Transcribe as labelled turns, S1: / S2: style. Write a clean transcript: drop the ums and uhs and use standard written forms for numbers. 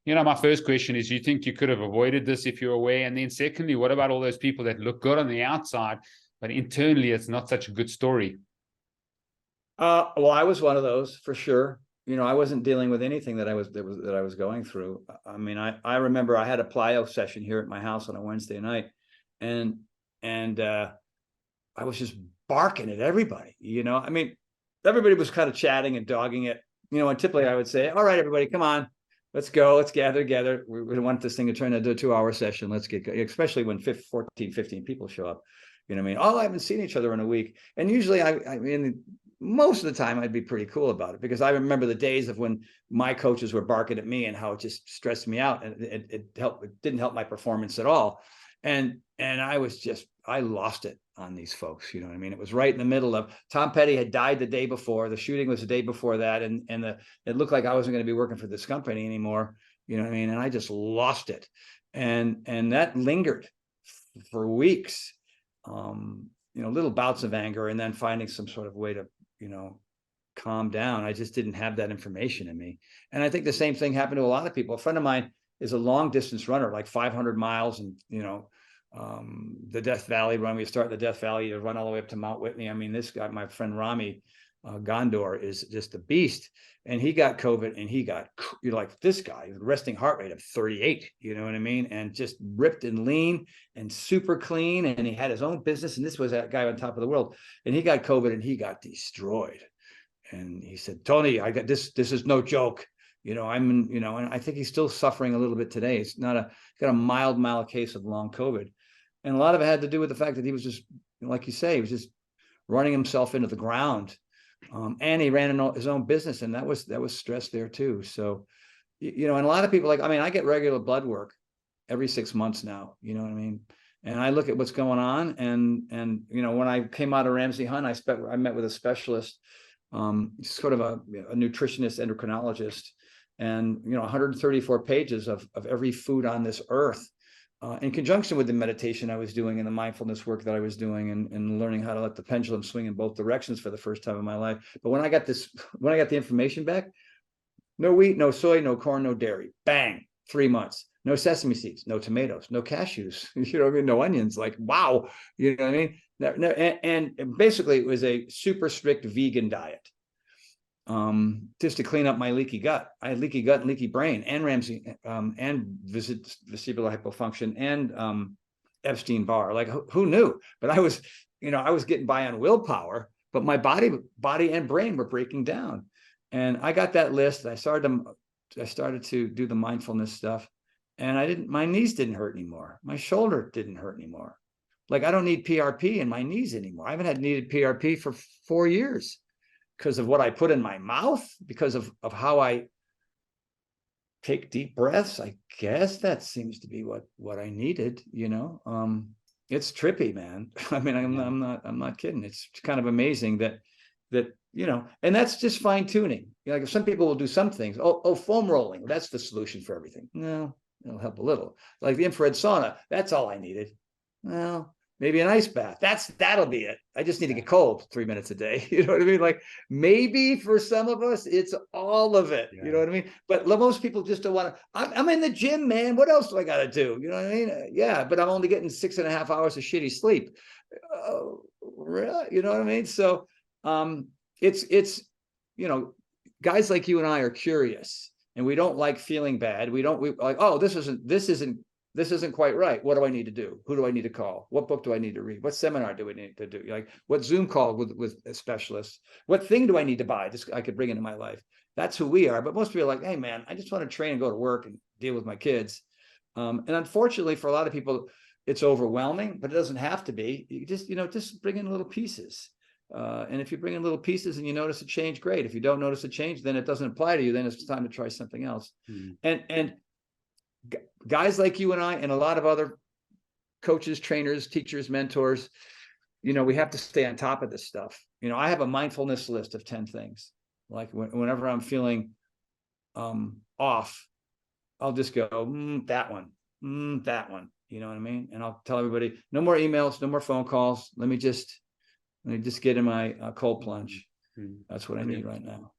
S1: My first question is, do you think you could have avoided this if you're aware? And then secondly, what about all those people that look good on the outside, but internally it's not such a good story?
S2: Well, I was one of those for sure. I wasn't dealing with anything that I was going through. I mean, I remember I had a plyo session here at my house on a Wednesday night, and I was just barking at everybody. I mean, everybody was kind of chatting and dogging it. And typically I would say, "All right, everybody, come on, let's go, let's gather together. We want this thing to turn into a 2-hour session. Let's get going." Especially when 14, 15 people show up. You know what I mean? Oh, I haven't seen each other in a week. And usually, I mean, most of the time I'd be pretty cool about it, because I remember the days of when my coaches were barking at me and how it just stressed me out, and it didn't help my performance at all. And I lost it on these folks. You know what I mean? It was right in the middle of Tom Petty had died the day before. The shooting was the day before that. And it looked like I wasn't going to be working for this company anymore. You know what I mean? And I just lost it. And that lingered for weeks. Little bouts of anger, and then finding some sort of way to, calm down. I just didn't have that information in me. And I think the same thing happened to a lot of people. A friend of mine is a long distance runner, like 500 miles, and, the Death Valley run. We start the Death Valley to run all the way up to Mount Whitney. I mean, this guy, my friend Rami Gondor, is just a beast. And he got COVID, and he got, like this guy, resting heart rate of 38, you know what I mean? And just ripped and lean and super clean. And he had his own business. And this was that guy on top of the world. And he got COVID, and he got destroyed. And he said, "Tony, I got this. This is no joke. And I think he's still suffering a little bit today. It's got a mild case of long COVID. And a lot of it had to do with the fact that he was just, like you say, he was just running himself into the ground. And he ran his own business, and that was stress there too. So, and a lot of people, I get regular blood work every 6 months now, you know what I mean? And I look at what's going on, and when I came out of Ramsey Hunt, I met with a specialist, sort of a nutritionist, endocrinologist, and 134 pages of every food on this earth, in conjunction with the meditation I was doing and the mindfulness work that I was doing, and learning how to let the pendulum swing in both directions for the first time in my life. But when I got the information back, no wheat, no soy, no corn, no dairy, bang, 3 months. No sesame seeds, no tomatoes, no cashews, you know what I mean? No onions. Like, wow, you know what I mean? No, and basically it was a super strict vegan diet, just to clean up my leaky gut. I had leaky gut and leaky brain, and Ramsey, and vestibular hypofunction, and Epstein-Barr. Like, who knew? But I was getting by on willpower, but my body and brain were breaking down. And I got that list. I started to do the mindfulness stuff. And my knees didn't hurt anymore. My shoulder didn't hurt anymore. Like, I don't need PRP in my knees anymore. I haven't had needed PRP for 4 years because of what I put in my mouth, because of how I take deep breaths. I guess that seems to be what I needed, It's trippy, man. I mean, I'm not kidding. It's kind of amazing that, and that's just fine tuning. Like, if some people will do some things, foam rolling, that's the solution for everything. No. It'll help a little. Like the infrared sauna, that's all I needed. Well, maybe an ice bath. That'll be it. I just need to get cold 3 minutes a day. You know what I mean? Like, maybe for some of us, it's all of it. Yeah. You know what I mean? But most people just don't want to. I'm in the gym, man. What else do I got to do? You know what I mean? Yeah, but I'm only getting 6.5 hours of shitty sleep. Really? You know what I mean? So, it's guys like you and I are curious. And we don't like feeling bad. We like, oh, this isn't quite right. What do I need to do? Who do I need to call? What book do I need to read? What seminar do we need to do? Like, what Zoom call with a specialist? What thing do I need to buy? I could bring into my life. That's who we are. But most people are like, hey, man, I just want to train and go to work and deal with my kids. And unfortunately, for a lot of people, it's overwhelming, but it doesn't have to be. You just bring in little pieces. And if you bring in little pieces and you notice a change, great. If you don't notice a change, then it doesn't apply to you. Then it's time to try something else. And guys like you and I, and a lot of other coaches, trainers, teachers, mentors, we have to stay on top of this stuff. I have a mindfulness list of 10 things. Like, whenever I'm feeling off, I'll just go, that one. You know what I mean? And I'll tell everybody, no more emails, no more phone calls. Let me just get in my cold plunge. That's what I need right now.